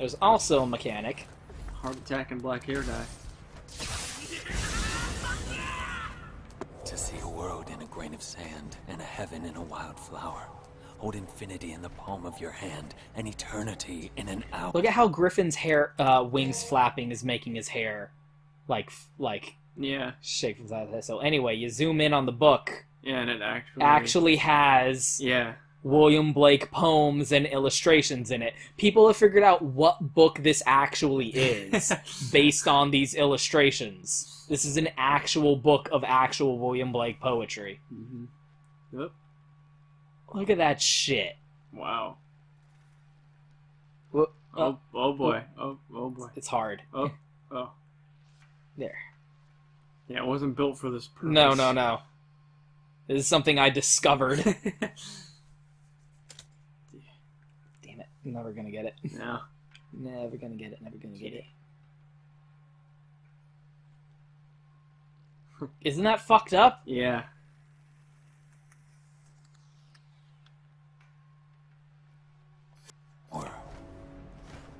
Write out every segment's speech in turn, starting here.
There's also a mechanic. Heart attack and black hair dye. To see a world in a grain of sand, and a heaven in a wildflower. Hold infinity in the palm of your hand, and eternity in an hour. Look at how Griffin's hair, wings flapping is making his hair, like Yeah. shake from side to side. So anyway, you zoom in on the book. Yeah, and it Actually has Yeah. William Blake poems and illustrations in it. People have figured out what book this actually is based on these illustrations. This is an actual book of actual William Blake poetry. Mm-hmm. Yep. Look at that shit. Wow. Whoa, Oh boy. Oh boy. It's hard. Oh. There. Yeah, it wasn't built for this purpose. No. This is something I discovered. Damn it. I'm never gonna get it. No. Never gonna get it. Never gonna get it. Isn't that fucked up? Yeah.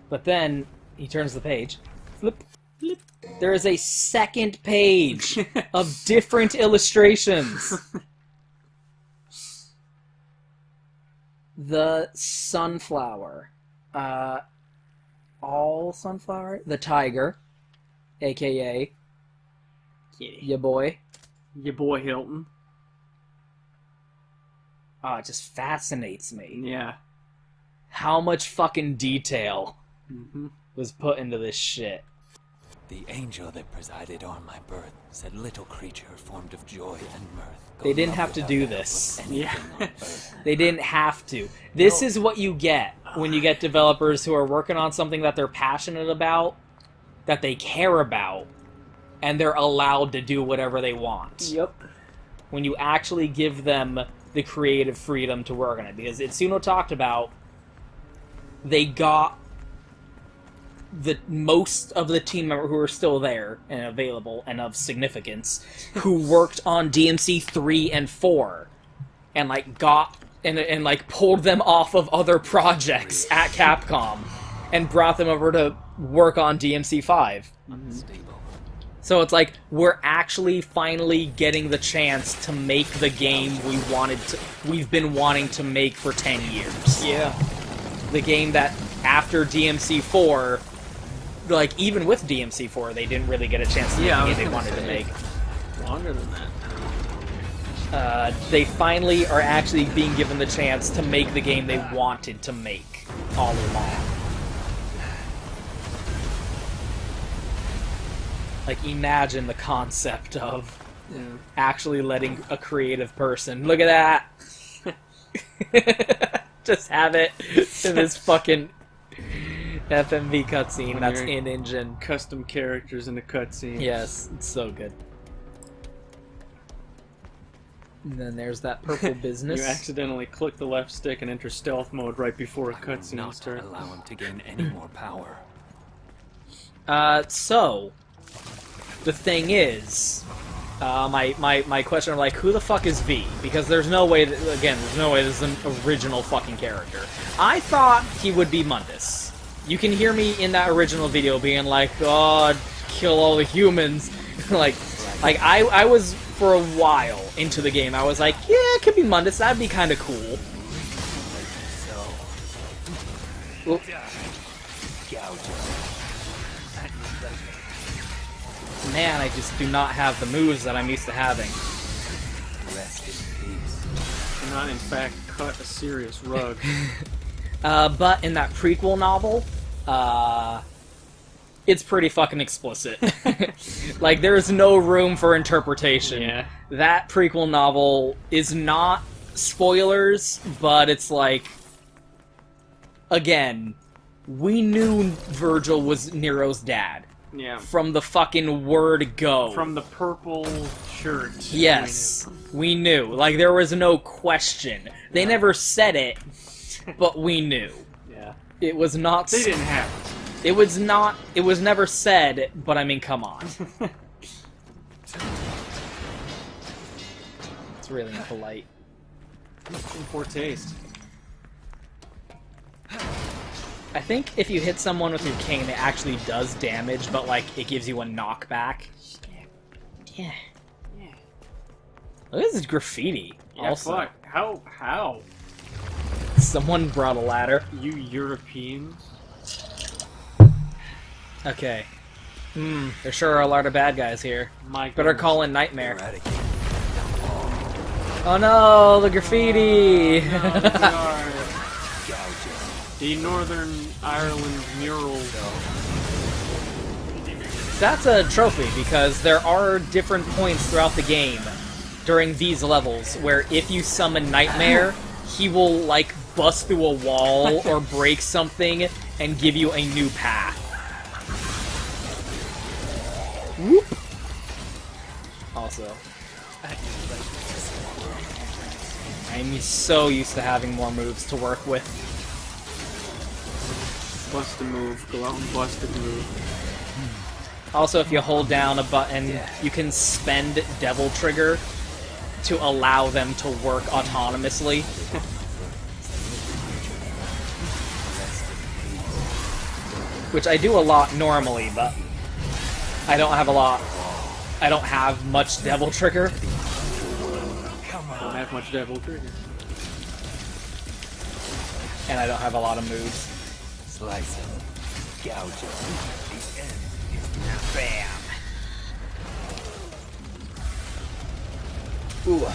But then he turns the page. Flip. Flip. There is a second page of different illustrations. The sunflower. All sunflower? The tiger. AKA. Ya boy. Your boy Hilton. Oh, it just fascinates me. Yeah. How much fucking detail Mm-hmm. was put into this shit. The angel that presided on my birth said, little creature formed of joy and mirth. They didn't have to do this. Yeah. They didn't have to. This is what you get when you get developers who are working on something that they're passionate about, that they care about, and they're allowed to do whatever they want. Yep. When you actually give them the creative freedom to work on it. Because Itsuno talked about, they got the most of the team members who are still there and available and of significance who worked on DMC 3 and 4 and like got and like pulled them off of other projects at Capcom and brought them over to work on DMC 5. Unstable. So it's like we're actually finally getting the chance to make the game we've been wanting to make for 10 years. Yeah. The game that after DMC 4, like, even with DMC4, they didn't really get a chance to make the game they wanted to make. Longer than that. They finally are actually being given the chance to make the game they wanted to make all along. Like, imagine the concept of actually letting a creative person... Look at that! Just have it in this fucking... FMV cutscene that's in-engine. Custom characters in a cutscene. Yes, it's so good. And then there's that purple business. You accidentally click the left stick and enter stealth mode right before a I will cutscene not starts. allow him to gain any more power. So, the thing is, my question of like, who the fuck is V? Because there's no way that, again, there's no way this is an original fucking character. I thought he would be Mundus. You can hear me in that original video being like, God, kill all the humans. like I was, for a while into the game, I was like, yeah, it could be Mundus, that'd be kind of cool. So... Man, I just do not have the moves that I'm used to having. Rest in peace. Do not, in fact, cut a serious rug. But in that prequel novel, it's pretty fucking explicit. Like, there's no room for interpretation. Yeah. That prequel novel is not spoilers, but it's like... Again, we knew Virgil was Nero's dad. Yeah. From the fucking word go. From the purple shirt. Yes, we knew. Like, there was no question. They never said it, but we knew. Yeah. It was not... They didn't have it. It was not... It was never said, but I mean, come on. It's really impolite. In poor taste. I think if you hit someone with your cane, it actually does damage, but, like, it gives you a knockback. Yeah. Look at this graffiti. Yeah, also. fuck. How? Someone brought a ladder. You Europeans? Okay. There sure are a lot of bad guys here. My Better goodness. call in Nightmare. Eradicate. Oh no, the graffiti! No, they are the Northern Ireland mural. That's a trophy, because there are different points throughout the game during these levels where if you summon Nightmare, he will, like, bust through a wall or break something and give you a new path. Whoop! Also, I'm so used to having more moves to work with. Bust a move. Go out and bust a move. Also, if you hold down a button, you can spend Devil Trigger to allow them to work autonomously. Which I do a lot normally, but I don't have a lot. I don't have much Devil Trigger. Don't have much devil trigger. And I don't have a lot of moves. Slice him. Gouge him. The end is Bam! Ooh.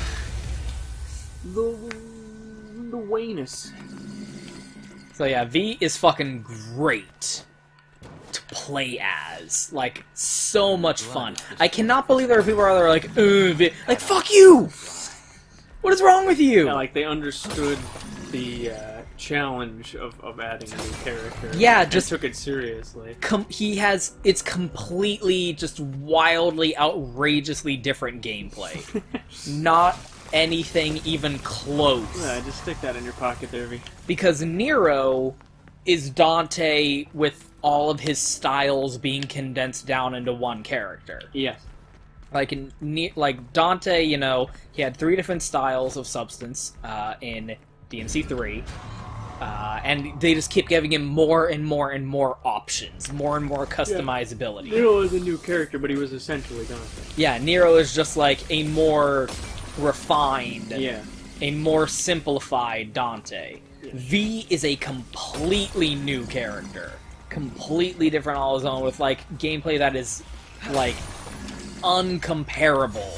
The Wanus. So yeah, V is fucking great to play as. Like, so much fun. I cannot believe there are people out there like, V. Like, fuck you! What is wrong with you? Yeah, like they understood the challenge of adding a new character. Yeah, and just took it seriously. It's completely, just wildly, outrageously different gameplay. Not anything even close. Yeah, just stick that in your pocket there, V. Because Nero is Dante with all of his styles being condensed down into one character. Yes. Like Dante, you know, he had 3 different styles of substance in DMC 3. And they just keep giving him more and more and more options, more and more customizability. Nero was a new character, but he was essentially Dante. Yeah, Nero is just like a more refined, a more simplified Dante. Yeah. V is a completely new character. Completely different all his own, with, like, gameplay that is, like, uncomparable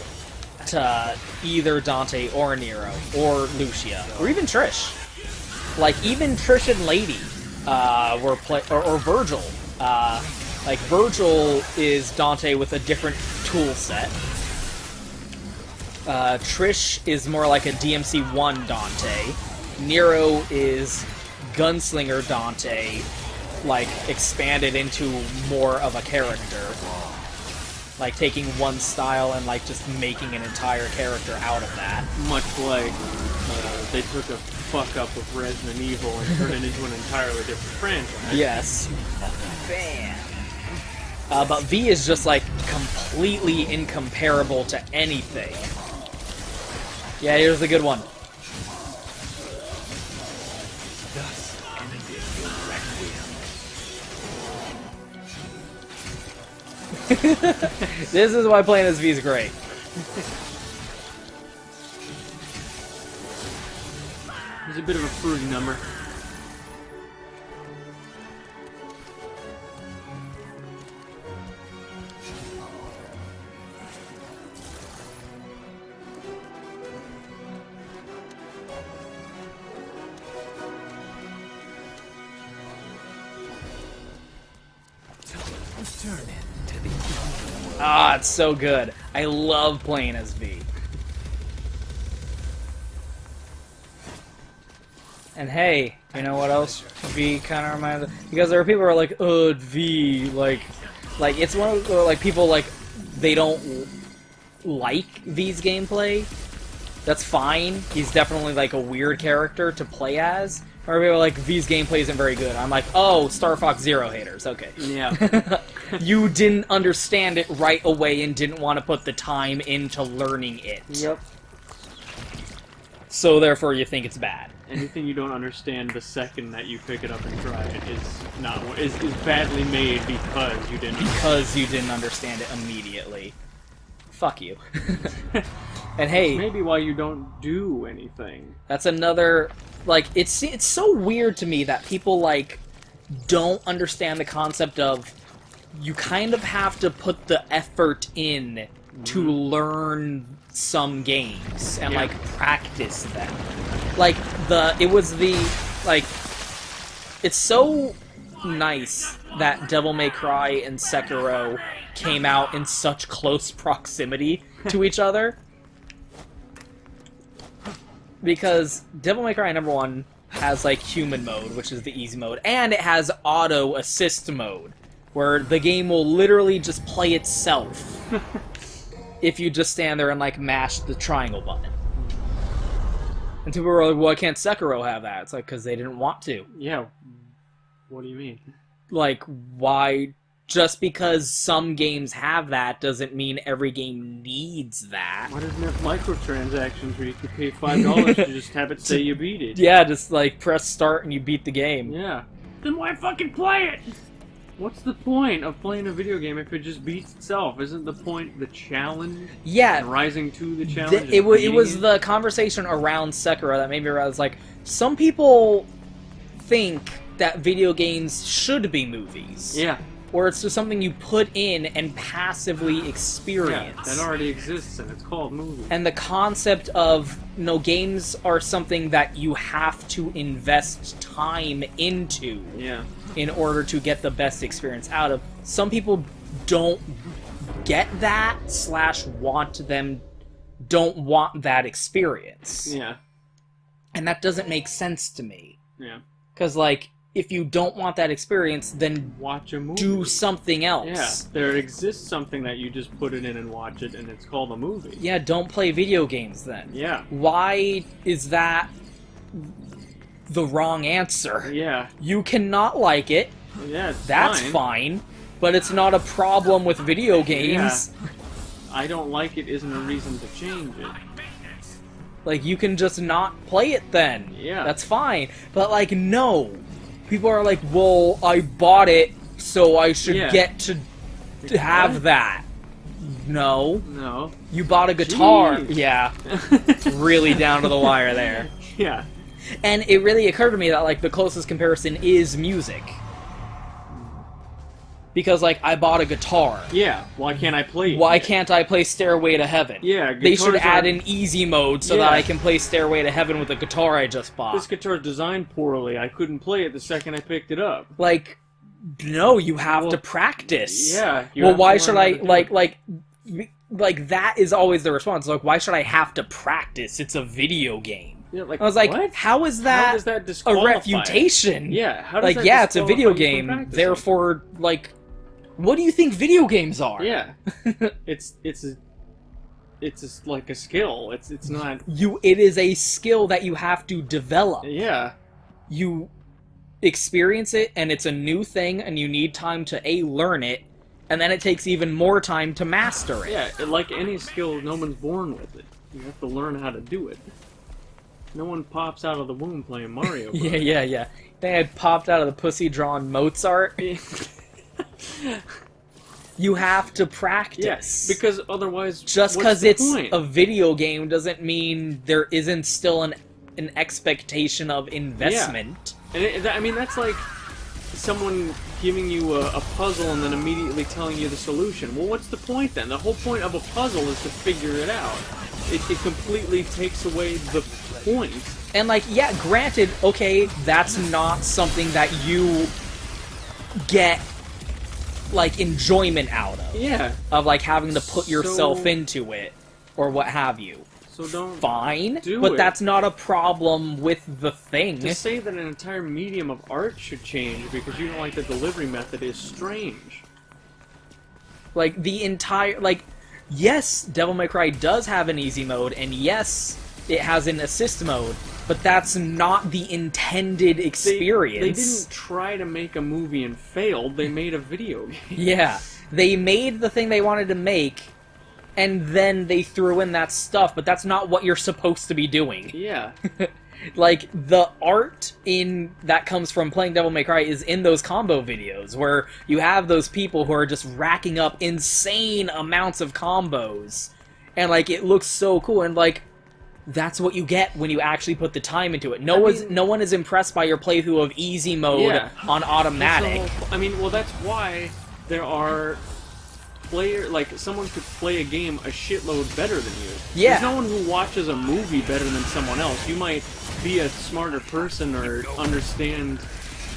to either Dante or Nero, or Lucia, or even Trish. Like, even Trish and Lady or Virgil. Like, Virgil is Dante with a different tool set. Trish is more like a DMC1 Dante. Nero is Gunslinger Dante, like, expanded into more of a character. Like, taking one style and, like, just making an entire character out of that. Much like they took a fuck-up of Resident Evil and turned it into an entirely different franchise. Yes. Bam. But V is just, like, completely incomparable to anything. Yeah, here's the good one. Thus ended your requiem. This is why playing as V is great. It's a bit of a fruity number. Turn it to the Ah, it's so good. I love playing as V. And hey, you know what else V kind of reminds me? Because there are people who are like, V, like it's one of the, like, people, like, they don't like V's gameplay. That's fine. He's definitely, like, a weird character to play as. Or people are like, V's gameplay isn't very good. I'm like, oh, Star Fox Zero haters. Okay. Yeah. You didn't understand it right away and didn't want to put the time into learning it. Yep. So therefore you think it's bad. Anything you don't understand the second that you pick it up and try it is badly made because you didn't. Because you didn't understand it immediately. Fuck you. And hey, maybe why you don't do anything. that's another, like, it's so weird to me that people, like, don't understand the concept of you kind of have to put the effort in to learn some games and, like, practice them. Like, it's so nice that Devil May Cry and Sekiro came out in such close proximity to each other. Because Devil May Cry number 1 has, like, human mode, which is the easy mode, and it has auto assist mode, where the game will literally just play itself if you just stand there and, like, mash the triangle button. And people were like, why can't Sekiro have that? It's like, because they didn't want to. Yeah. What do you mean? Like, why? Just because some games have that doesn't mean every game needs that. Why doesn't it have microtransactions where you can pay $5 to just have it say you beat it? Yeah, just, like, press start and you beat the game. Yeah. Then why fucking play it? What's the point of playing a video game if it just beats itself? Isn't the point the challenge? Yeah. And rising to the challenge? It was the conversation around Sekiro that made me realize, like, some people think that video games should be movies. Yeah. Or it's just something you put in and passively experience. Yeah, that already exists, and it's called movies. And the concept of, no, games are something that you have to invest time into in order to get the best experience out of. Some people don't get that, don't want that experience. Yeah. And that doesn't make sense to me. Yeah. Because, like, if you don't want that experience, then watch a movie. Do something else. Yeah, there exists something that you just put it in and watch it, and it's called a movie. Yeah, don't play video games then. Yeah. Why is that the wrong answer? Yeah. You cannot like it. Yeah, That's fine. But it's not a problem with video games. Yeah. I don't like it isn't a reason to change it. Like, you can just not play it then. Yeah. That's fine. But, like, no. People are like, well, I bought it, so I should get to have that. No. No. You bought a guitar. Jeez. Yeah. It's really down to the wire there. Yeah. And it really occurred to me that, like, the closest comparison is music. Because, like, I bought a guitar. Yeah, why can't I play it? Why can't I play Stairway to Heaven? Yeah, they should add an easy mode so that I can play Stairway to Heaven with the guitar I just bought. This guitar's designed poorly. I couldn't play it the second I picked it up. Like, no, you have to practice. Yeah. Well, why should I, like, that is always the response. Like, why should I have to practice? It's a video game. Yeah, like, I was like, what? how is that, how does that a refutation? Yeah, how does like, that yeah, it's a video disqualify you from game, practicing? therefore, like, what do you think video games are? Yeah, it's like a skill. It's not. It is a skill that you have to develop. Yeah. You experience it, and it's a new thing, and you need time to learn it, and then it takes even more time to master it. Yeah, like any skill, no one's born with it. You have to learn how to do it. No one pops out of the womb playing Mario Bros. Yeah. They had popped out of the pussy drawn Mozart. You have to practice. Yes, because otherwise, just because it's point? a video game doesn't mean there isn't still an expectation of investment. Yeah. And I mean, that's like someone giving you a puzzle and then immediately telling you the solution. Well, what's the point then? The whole point of a puzzle is to figure it out. It completely takes away the point. And, like, yeah, granted, okay, that's not something that you get, like, enjoyment out of. Yeah. Of, like, having to put yourself into it, or what have you. So don't Fine, do but it. that's not a problem with the thing. To say that an entire medium of art should change because you don't like the delivery method is strange. Like, the entire, like, yes, Devil May Cry does have an easy mode, and yes, it has an assist mode, but that's not the intended experience. They didn't try to make a movie and failed, they made a video game. Yeah, they made the thing they wanted to make, and then they threw in that stuff, but that's not what you're supposed to be doing. Yeah. Like, the art that comes from playing Devil May Cry is in those combo videos, where you have those people who are just racking up insane amounts of combos, and, like, it looks so cool, and, like, that's what you get when you actually put the time into it. No one is impressed by your playthrough of easy mode on automatic. That's why there are someone could play a game a shitload better than you. Yeah. There's no one who watches a movie better than someone else. You might be a smarter person or understand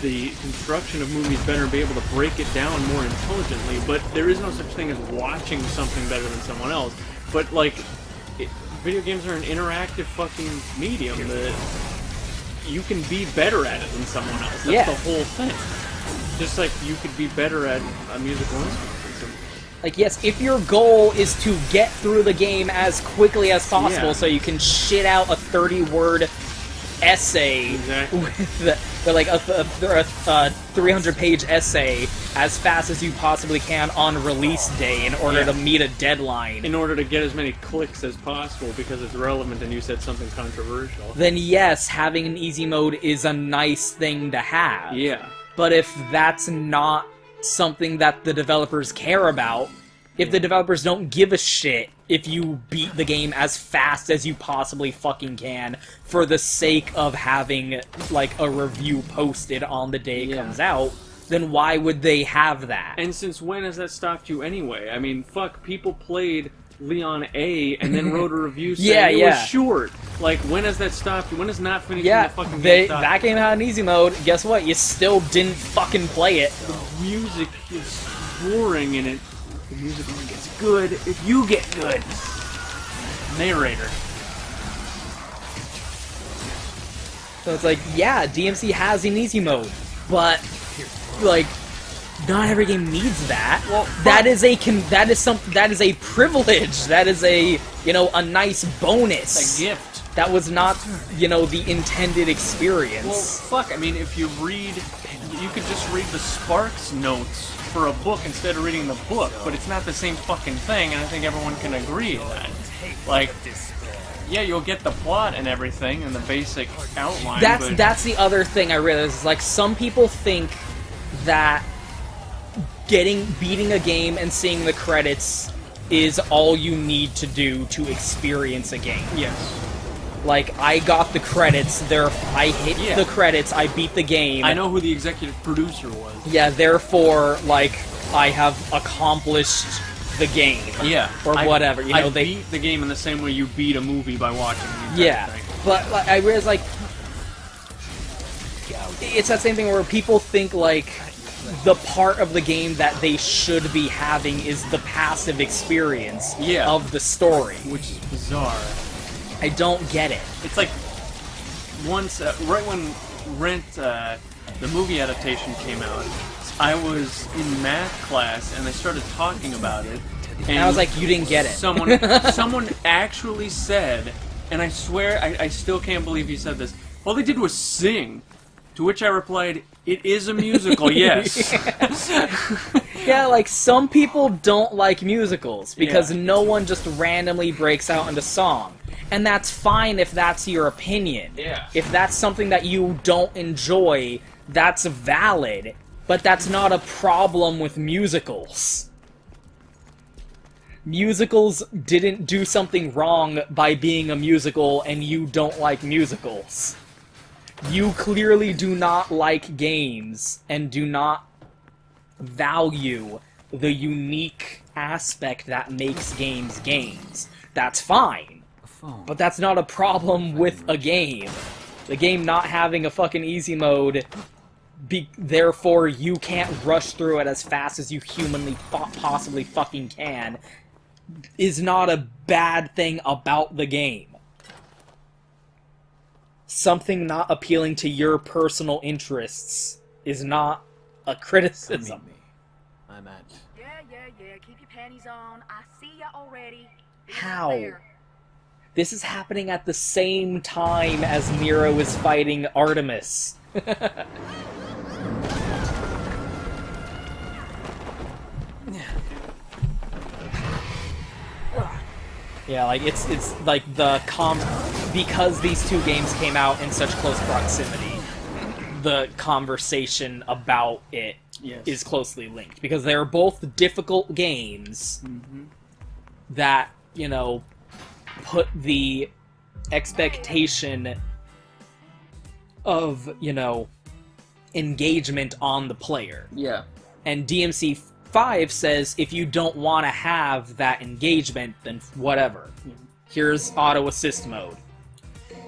the construction of movies better and be able to break it down more intelligently, but there is no such thing as watching something better than someone else. But, like, video games are an interactive fucking medium that you can be better at it than someone else. That's the whole thing. Just like you could be better at a musical instrument. Like, yes, if your goal is to get through the game as quickly as possible so you can shit out a 30-word essay with like a 300-page essay as fast as you possibly can on release day in order to meet a deadline. In order to get as many clicks as possible because it's relevant and you said something controversial. Then yes, having an easy mode is a nice thing to have. Yeah. But if that's not something that the developers care about, if the developers don't give a shit if you beat the game as fast as you possibly fucking can for the sake of having, like, a review posted on the day it comes out, then why would they have that? And since when has that stopped you anyway? I mean, fuck, people played Leon A and then wrote a review saying it was short. Like, when has that stopped you? When has not finishing the fucking game stopped? That game had an easy mode. Guess what? You still didn't fucking play it. The music is boring and the music only gets good if you get good. Narrator. So it's like, yeah, DMC has an easy mode, but, like, not every game needs that. Well, that is a privilege. That is a nice bonus. It's a gift. That was not, the intended experience. Well, fuck, I mean, if you could just read the Sparks notes for a book instead of reading the book, but it's not the same fucking thing, and I think everyone can agree on that. Like, yeah, you'll get the plot and everything and the basic outline. That's the other thing I realized. Is, like, some people think that beating a game and seeing the credits is all you need to do to experience a game. Yes. Like, I got the credits, I hit the credits, I beat the game. I know who the executive producer was. Yeah, therefore, like, I have accomplished the game. Yeah. Or whatever. I beat the game in the same way you beat a movie by watching the entire thing. But, like, I realize, like, it's that same thing where people think, like, the part of the game that they should be having is the passive experience of the story. Which is bizarre. I don't get it. It's like, once, right when Rent, the movie adaptation came out, I was in math class and they started talking about it. And I was like, you didn't get it. Someone actually said, and I swear, I still can't believe he said this, all they did was sing. To which I replied, it is a musical, yes. Yeah, like, some people don't like musicals because no one just randomly breaks out into song. And that's fine if that's your opinion. Yeah. If that's something that you don't enjoy, that's valid. But that's not a problem with musicals. Musicals didn't do something wrong by being a musical, and you don't like musicals. You clearly do not like games, and do not value the unique aspect that makes games games. That's fine. But that's not a problem with a game. The game not having a fucking easy mode, therefore you can't rush through it as fast as you humanly possibly fucking can, is not a bad thing about the game. Something not appealing to your personal interests is not a criticism. I'm at... Yeah, keep your panties on. I see ya already. How? This is happening at the same time as Nero is fighting Artemis. Yeah, like it's like because these two games came out in such close proximity, the conversation about it is closely linked because they're both difficult games that, you know, put the expectation of, you know, engagement on the player. Yeah. And DMC 5 says if you don't want to have that engagement, then whatever. Here's auto assist mode.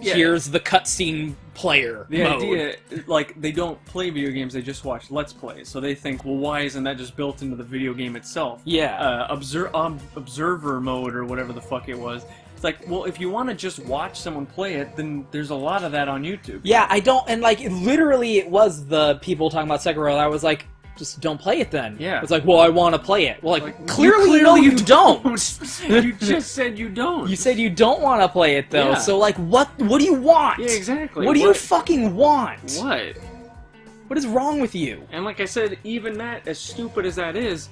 Yeah. Here's the cutscene player The mode. idea, like, they don't play video games, they just watch Let's Plays. So they think, well, why isn't that just built into the video game itself? Yeah. Observer mode or whatever the fuck it was. It's like, well, if you want to just watch someone play it, then there's a lot of that on YouTube. Yeah, I don't, and like, literally it was the people talking about Sekiro, I was like, just don't play it then. Yeah. It's like, well, I want to play it. Well, like clearly no, you don't. You just said you don't. You said you don't want to play it, though, Yeah. so like, what do you want? Yeah, exactly. What do you fucking want? What? What is wrong with you? And like I said, even that, as stupid as that is,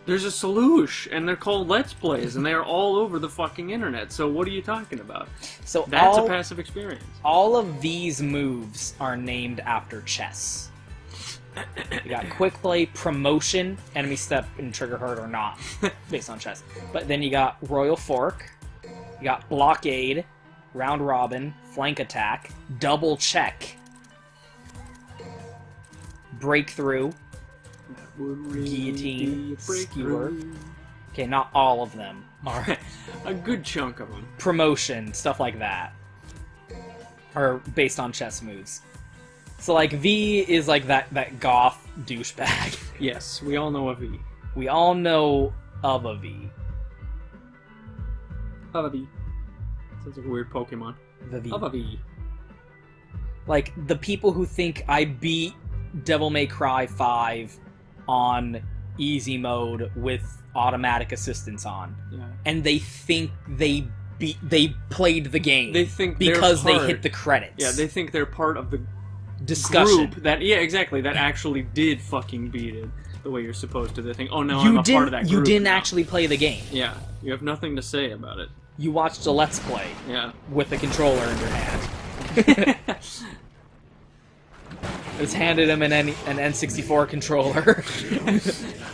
there's a solution, and they're called Let's Plays, and they're all over the fucking internet, so what are you talking about? So That's a passive experience. All of these moves are named after chess. You got quick play, promotion, enemy step, and trigger hurt or not, based on chess. But then you got royal fork, you got blockade, round robin, flank attack, double check, breakthrough, guillotine, skewer. Okay, not all of them are A good chunk of them. promotion, stuff like that, are based on chess moves. So, like, V is, like, that goth douchebag. Yes, we all know a V. We all know of a V. Of a V. Sounds like a weird Pokemon. The V. Of a V. Like, the people who think I beat Devil May Cry 5 on easy mode with automatic assistance on. Yeah. And they think they played the game. They think because they're they part- hit the credits. Yeah, they think they're part of the discussion. group that, yeah, exactly, that actually did fucking beat it the way you're supposed to. They think, oh no, You I'm a didn't, part of that group you didn't now. actually play the game. Yeah, you have nothing to say about it. You watched a Let's Play Yeah. with a controller in your hand. Just handed him an N64 controller.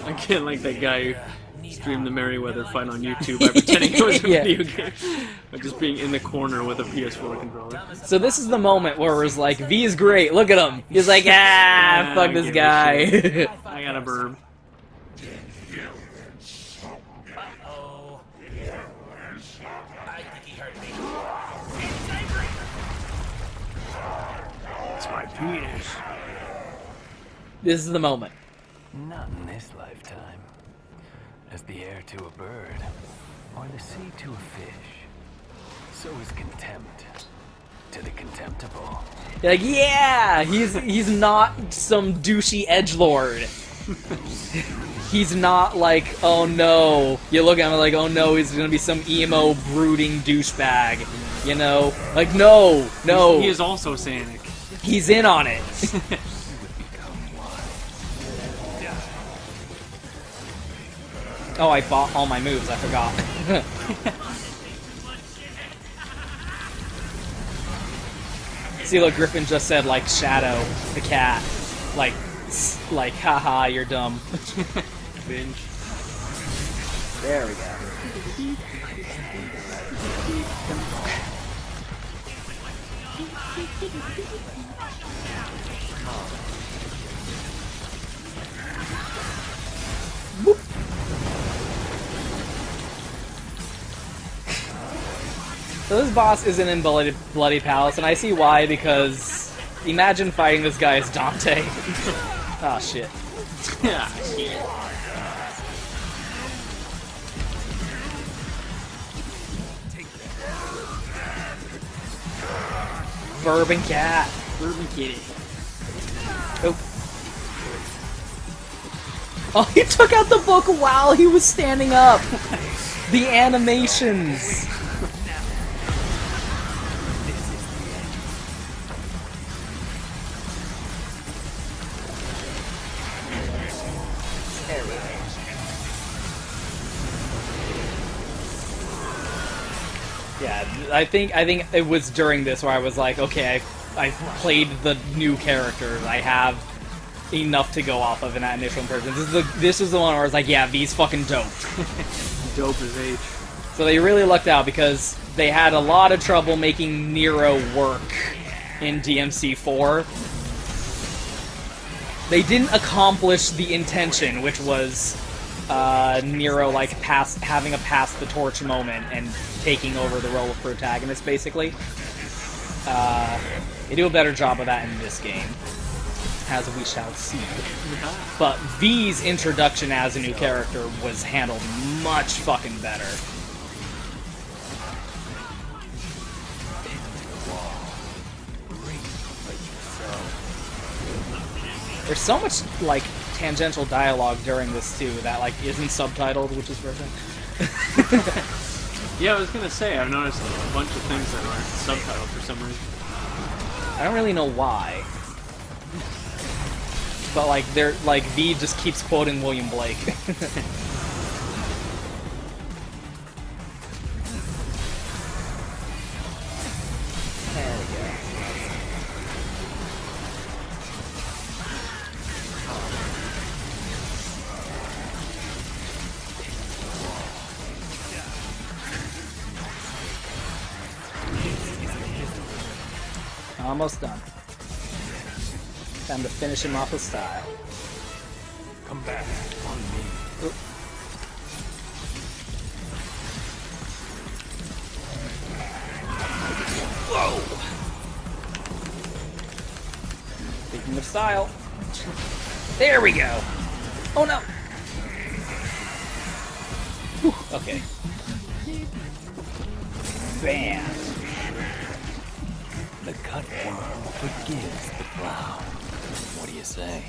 Again, like that guy who streamed the Merryweather fight on YouTube by pretending it was a Yeah. video game. By just being in the corner with a PS4 controller. So this is the moment where it's like, V is great, look at him. He's like, fuck this give a guy. shit. I got a burb. It's my penis. This is the moment. Not in this lifetime. As the air to a bird, or the sea to a fish, so is contempt to the contemptible. You're like, yeah, he's not some douchey edgelord. He's not like, oh no. You look at him like, oh no, he's gonna be some emo, brooding douchebag. You know? Like, no. He is also Sanic. He's in on it. Oh, I bought all my moves, I forgot. See, look, Griffin just said, like, Shadow, the cat. Like, haha, you're dumb. Binge. There we go. Boop. So this boss isn't in Bloody Palace, and I see why, because imagine fighting this guy as Dante. Oh shit. Yeah. Bourbon cat. Bourbon kitty. Oh. Oh, he took out the book while he was standing up. The animations. I think it was during this where I was like, okay, I've played the new characters. I have enough to go off of in that initial impression. This is the one where I was like, yeah, V's fucking dope. Dope as H. So they really lucked out because they had a lot of trouble making Nero work in DMC4. They didn't accomplish the intention, which was Nero like having a pass the torch moment and taking over the role of protagonist, basically. They do a better job of that in this game, as we shall see. But V's introduction as a new character was handled much fucking better. There's so much, like, tangential dialogue during this, too, that, like, isn't subtitled, which is perfect. Yeah, I was gonna say, I've noticed a bunch of things that aren't subtitled for some reason. I don't really know why. But, like, V just keeps quoting William Blake. There we go. Almost done. Time to finish him off with style. Come back on me. Oop. Whoa! Speaking of style. There we go! Oh no! Whew, okay. Bam! The cutworm forgives the plow. What do you say?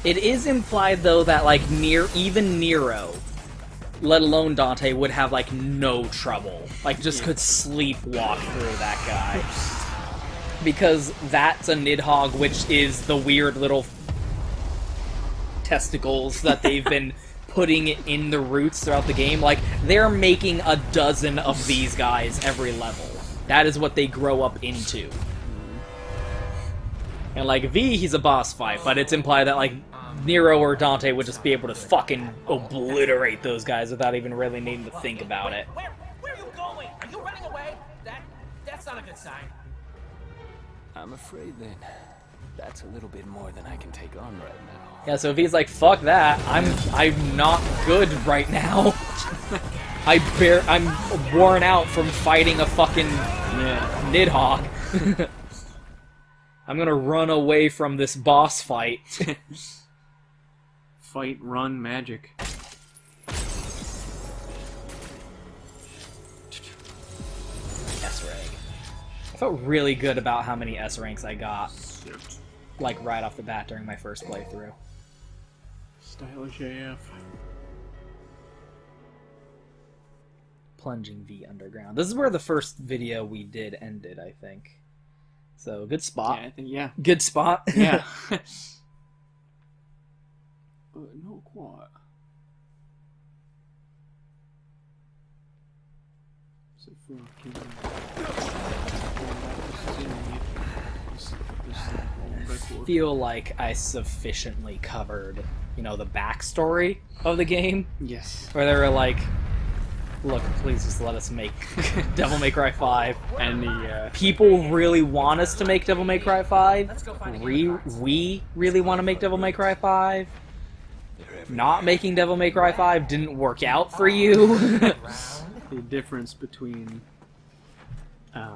It is implied, though, that, like, even Nero, let alone Dante, would have, like, no trouble. Like, just could sleepwalk through that guy. Because that's a Nidhogg, which is the weird little testicles that they've been putting in the roots throughout the game. Like, they're making a dozen of these guys every level. That is what they grow up into. And like V, he's a boss fight, but it's implied that like Nero or Dante would just be able to fucking obliterate those guys without even really needing to think about it. Where are you going? Are you running away? That's not a good sign. I'm afraid then that's a little bit more than I can take on right now. Yeah, so V's like, fuck that. I'm not good right now. I'm worn out from fighting a fucking Nidhogg. I'm gonna run away from this boss fight. Fight, run, magic. S-rank. I felt really good about how many S ranks I got, like right off the bat during my first playthrough. Stylish AF. Plunging V underground. This is where the first video we did ended, I think. So, good spot. Yeah, I think, yeah. Good spot. Yeah. No, quite. So I feel like I sufficiently covered, you know, the backstory of the game. Yes. Where they were like, look, please just let us make Devil May Cry 5. And the, people really want us to make Devil May Cry 5. We really want to make Devil May Cry 5. Not making Devil May Cry 5 didn't work out for you. the difference between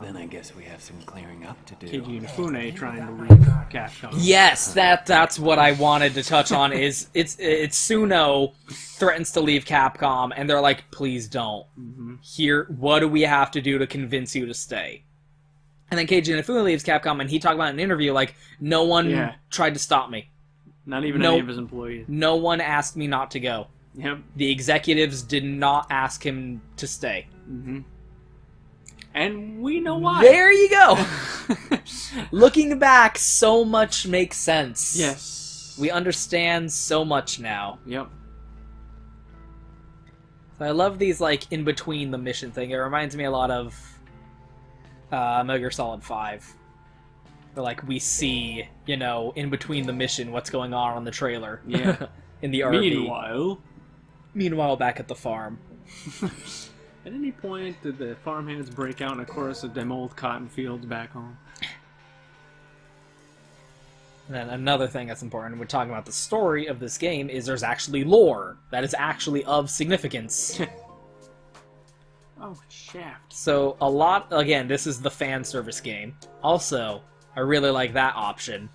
then I guess we have some clearing up to do. Keiji and Fune trying to leave Capcom. Yes, that's what I wanted to touch on. Is it's Suno threatens to leave Capcom, and they're like, "Please don't." Here, what do we have to do to convince you to stay? And then Keiji Inafune leaves Capcom, and he talked about in an interview like, "No one tried to stop me. Not even any of his employees. No one asked me not to go. Yep. The executives did not ask him to stay." And we know why. There you go. Looking back, so much makes sense. Yes. We understand so much now. Yep. I love these, like, in between the mission thing. It reminds me a lot of Metal Gear Solid 5. Where, like, we see, you know, in between the mission what's going on the trailer. Yeah. In the RV. Meanwhile, back at the farm. at any point did the farmhands break out in a chorus of them old cotton fields back home? And then another thing that's important, we're talking about the story of this game, is there's actually lore that is actually of significance. Oh, Shaft. So, a lot, again, this is the fan service game. Also, I really like that option.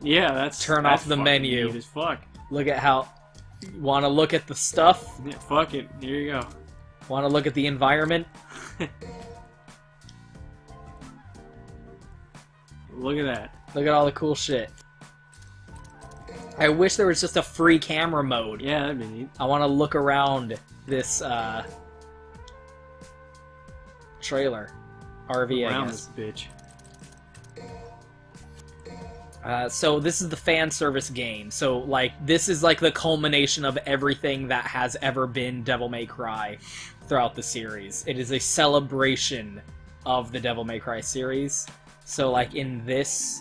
Yeah, that's Turn off the menu. Neat as fuck. Look at how... Want to look at the stuff? Yeah, fuck it. Here you go. Want to look at the environment? Look at that. Look at all the cool shit. I wish there was just a free camera mode. Yeah, that'd be neat. I want to look around this trailer. RV, around I guess. this bitch. So this is the fan service game. So, like, this is like the culmination of everything that has ever been Devil May Cry throughout the series. It is a celebration of the Devil May Cry series. So, like, in this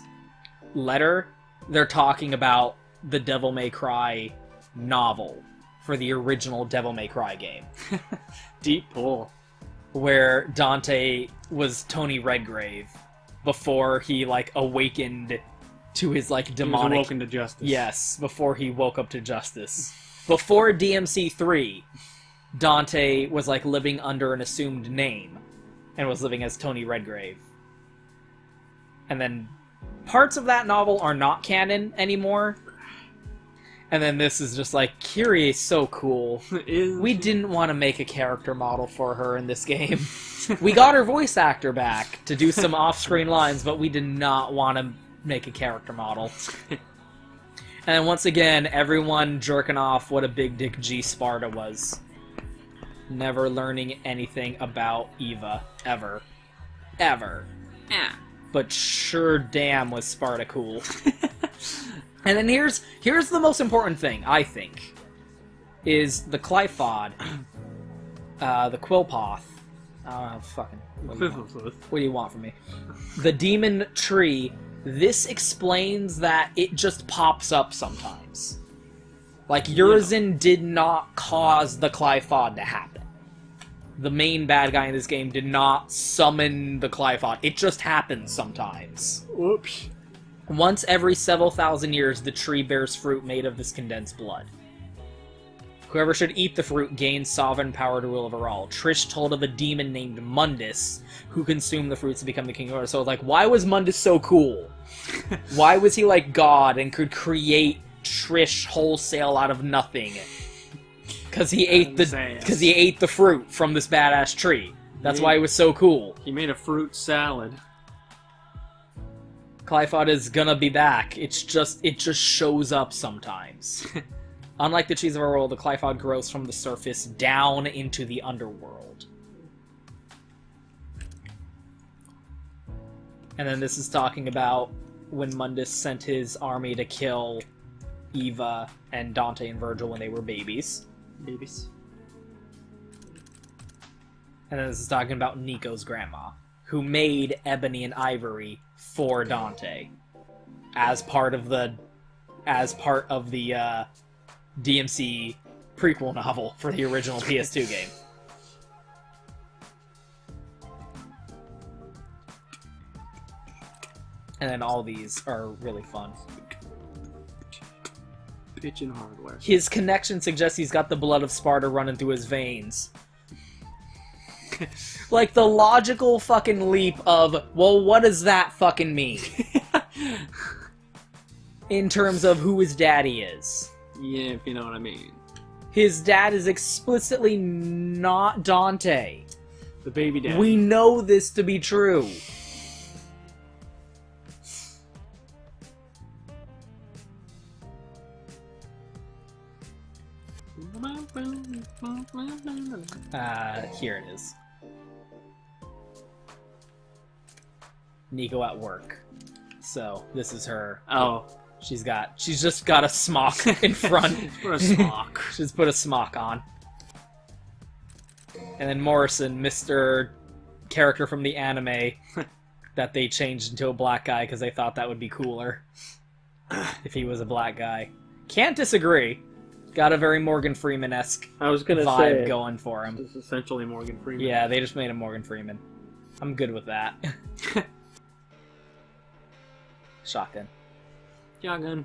letter, they're talking about the Devil May Cry novel for the original Devil May Cry game. Deep pull. Where Dante was Tony Redgrave before he, like, awakened to his, like, demonic... He was awoken to justice. Yes, before he woke up to justice. Before DMC3, Dante was, like, living under an assumed name and was living as Tony Redgrave. And then parts of that novel are not canon anymore. And then this is just like, Kyrie's so cool. We didn't want to make a character model for her in this game. We got her voice actor back to do some off-screen lines, but we did not want to make a character model. And then once again, everyone jerking off what a big dick G Sparta was. Never learning anything about Eva. Ever. Ever. Yeah. But sure damn was Sparta cool. And then here's the most important thing, I think, is the Qliphoth, the Quillpoth. What do you want from me? The demon tree. This explains that it just pops up sometimes. Like, Urizen did not cause the Qliphoth to happen. The main bad guy in this game did not summon the Qliphoth. It just happens sometimes. Whoops. Once every several thousand years, the tree bears fruit made of this condensed blood. Whoever should eat the fruit gains sovereign power to rule over all. Trish told of a demon named Mundus, who consumed the fruits to become the king of Earth. So, like, why was Mundus so cool? Why was he like God and could create Trish wholesale out of nothing? Because he ate the fruit from this badass tree. That's why he was so cool. He made a fruit salad. Qliphoth is gonna be back. It just shows up sometimes. Unlike the trees of our world, the Qliphoth grows from the surface down into the underworld. And then this is talking about when Mundus sent his army to kill Eva and Dante and Virgil when they were babies. And then this is talking about Nico's grandma, who made ebony and ivory for Dante as part of the DMC prequel novel for the original PS2 game. And then all these are really fun. Pitching hardware. His connection suggests he's got the blood of Sparta running through his veins. Like, the logical fucking leap of, well, what does that fucking mean? In terms of who his daddy is. Yeah, if you know what I mean. His dad is explicitly not Dante. The baby daddy. We know this to be true. Here it is. Nico at work. So, this is her. Oh. She's just got a smock in front. Put a smock. She's put a smock on. And then Morrison, Mr. Character from the anime that they changed into a black guy because they thought that would be cooler if he was a black guy. Can't disagree. Got a very Morgan Freeman-esque I was gonna vibe say going for him. it's essentially Morgan Freeman. Yeah, they just made him Morgan Freeman. I'm good with that. Shotgun. Shotgun.